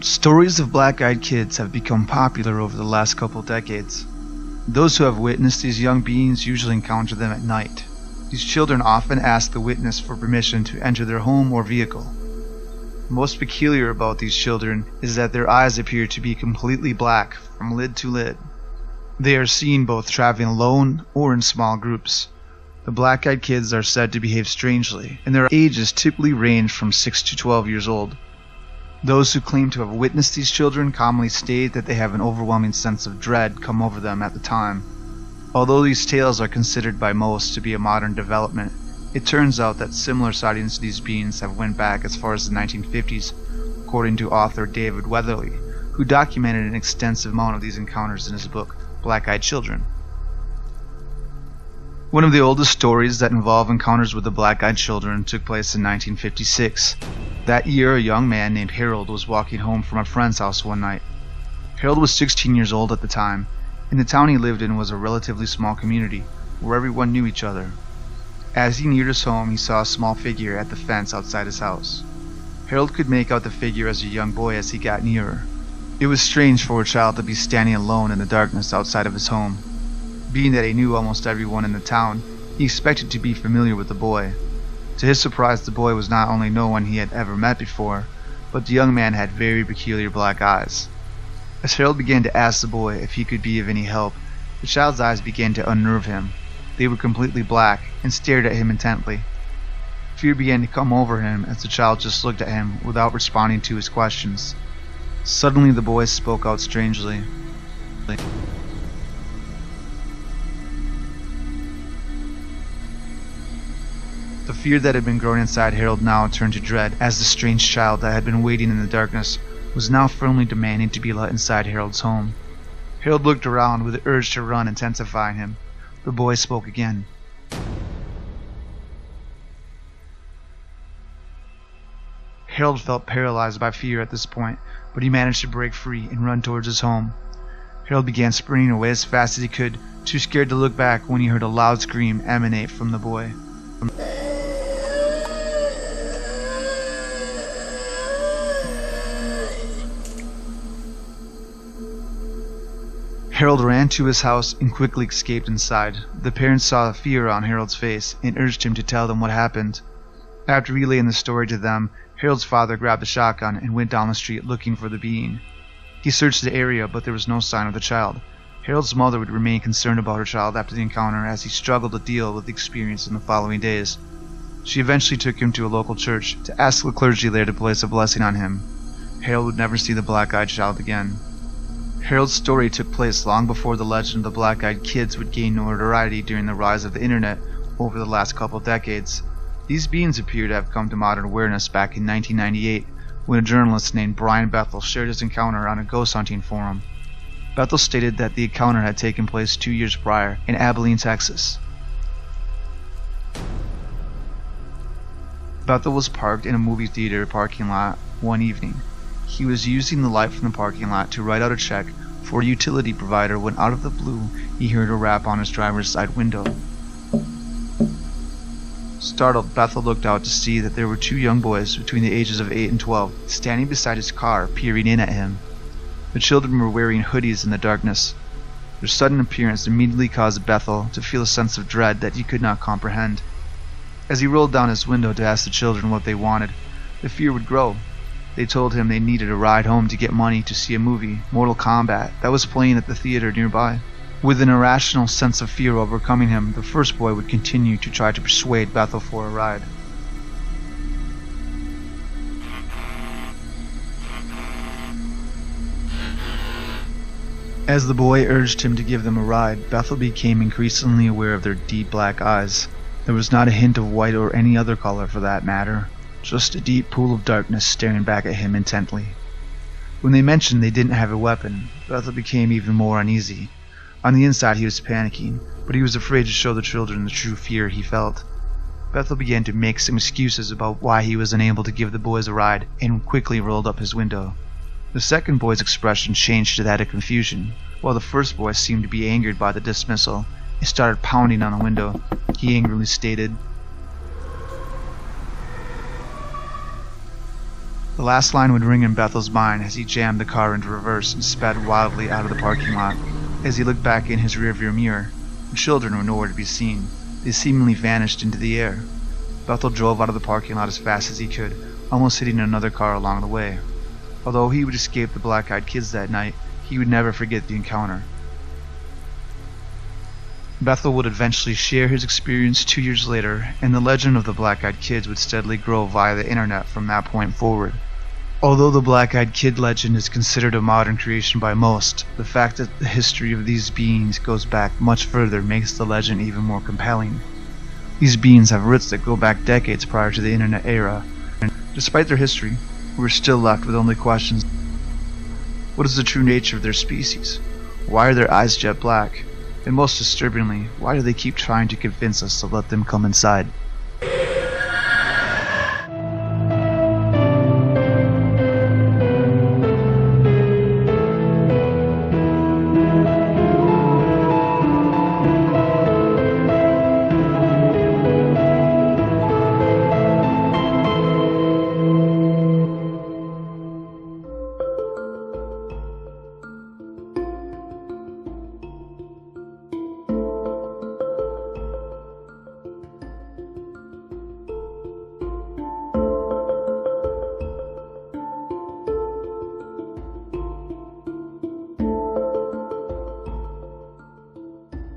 Stories of black-eyed kids have become popular over the last couple decades. Those who have witnessed these young beings usually encounter them at night. These children often ask the witness for permission to enter their home or vehicle. Most peculiar about these children is that their eyes appear to be completely black from lid to lid. They are seen both traveling alone or in small groups. The black-eyed kids are said to behave strangely, and their ages typically range from 6 to 12 years old. Those who claim to have witnessed these children commonly state that they have an overwhelming sense of dread come over them at the time. Although these tales are considered by most to be a modern development, it turns out that similar sightings of these beings have went back as far as the 1950s, according to author David Weatherly, who documented an extensive amount of these encounters in his book, Black-Eyed Children. One of the oldest stories that involve encounters with the black-eyed children took place in 1956. That year, a young man named Harold was walking home from a friend's house one night. Harold was 16 years old at the time, and the town he lived in was a relatively small community, where everyone knew each other. As he neared his home, he saw a small figure at the fence outside his house. Harold could make out the figure as a young boy as he got nearer. It was strange for a child to be standing alone in the darkness outside of his home. Being that he knew almost everyone in the town, he expected to be familiar with the boy. To his surprise, the boy was not only no one he had ever met before, but the young man had very peculiar black eyes. As Harold began to ask the boy if he could be of any help, the child's eyes began to unnerve him. They were completely black and stared at him intently. Fear began to come over him as the child just looked at him without responding to his questions. Suddenly the boy spoke out strangely. The fear that had been growing inside Harold now turned to dread, as the strange child that had been waiting in the darkness was now firmly demanding to be let inside Harold's home. Harold looked around with the urge to run intensifying him. The boy spoke again. Harold felt paralyzed by fear at this point, but he managed to break free and run towards his home. Harold began sprinting away as fast as he could, too scared to look back when he heard a loud scream emanate from the boy. Harold ran to his house and quickly escaped inside. The parents saw the fear on Harold's face and urged him to tell them what happened. After relaying the story to them, Harold's father grabbed a shotgun and went down the street looking for the being. He searched the area, but there was no sign of the child. Harold's mother would remain concerned about her child after the encounter as he struggled to deal with the experience in the following days. She eventually took him to a local church to ask the clergy there to place a blessing on him. Harold would never see the black-eyed child again. Harold's story took place long before the legend of the black-eyed kids would gain notoriety during the rise of the internet over the last couple decades. These beings appear to have come to modern awareness back in 1998 when a journalist named Brian Bethel shared his encounter on a ghost hunting forum. Bethel stated that the encounter had taken place 2 years prior in Abilene, Texas. Bethel was parked in a movie theater parking lot one evening. He was using the light from the parking lot to write out a check for a utility provider when out of the blue he heard a rap on his driver's side window. Startled, Bethel looked out to see that there were 2 young boys between the ages of 8 and 12 standing beside his car peering in at him. The children were wearing hoodies in the darkness. Their sudden appearance immediately caused Bethel to feel a sense of dread that he could not comprehend. As he rolled down his window to ask the children what they wanted, the fear would grow. They told him they needed a ride home to get money to see a movie, Mortal Kombat, that was playing at the theater nearby. With an irrational sense of fear overcoming him, the first boy would continue to try to persuade Bethel for a ride. As the boy urged him to give them a ride, Bethel became increasingly aware of their deep black eyes. There was not a hint of white or any other color for that matter. Just a deep pool of darkness staring back at him intently. When they mentioned they didn't have a weapon, Bethel became even more uneasy. On the inside he was panicking, but he was afraid to show the children the true fear he felt. Bethel began to make some excuses about why he was unable to give the boys a ride and quickly rolled up his window. The second boy's expression changed to that of confusion, while the first boy seemed to be angered by the dismissal and started pounding on the window. He angrily stated, The last line would ring in Bethel's mind as he jammed the car into reverse and sped wildly out of the parking lot. As he looked back in his rearview mirror, the children were nowhere to be seen. They seemingly vanished into the air. Bethel drove out of the parking lot as fast as he could, almost hitting another car along the way. Although he would escape the black-eyed kids that night, he would never forget the encounter. Bethel would eventually share his experience 2 years later, and the legend of the black-eyed kids would steadily grow via the internet from that point forward. Although the black-eyed kid legend is considered a modern creation by most, the fact that the history of these beings goes back much further makes the legend even more compelling. These beings have roots that go back decades prior to the internet era, and despite their history, we're still left with only questions. What is the true nature of their species? Why are their eyes jet black? And most disturbingly, why do they keep trying to convince us to let them come inside?